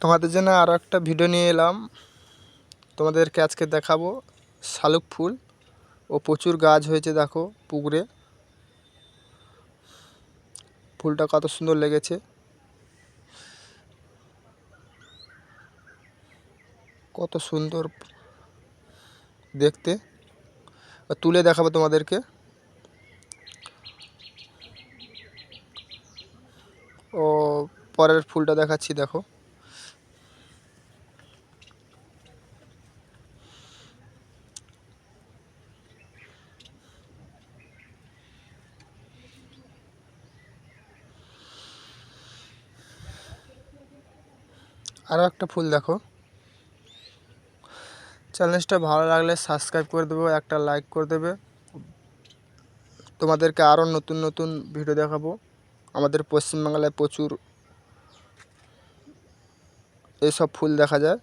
তোমাদের জন্য আরও একটা ভিডিও নিয়ে এলাম। তোমাদেরকে আজকে দেখাবো শালুক ফুল ও প্রচুর গাছ হয়েছে। দেখো পুকুরে ফুলটা কত সুন্দর লেগেছে, কত সুন্দর দেখতে। তুলে দেখাবো তোমাদেরকে। ও পরের ফুলটা দেখাচ্ছি, দেখো। আরও একটা ফুল দেখো। চ্যানেলটা ভালো লাগলে সাবস্ক্রাইব করে দেবো, একটা লাইক করে দেবে। তোমাদেরকে আরও নতুন নতুন ভিডিও দেখাবো। আমাদের পশ্চিমবাংলায় প্রচুর এইসব ফুল দেখা যায়।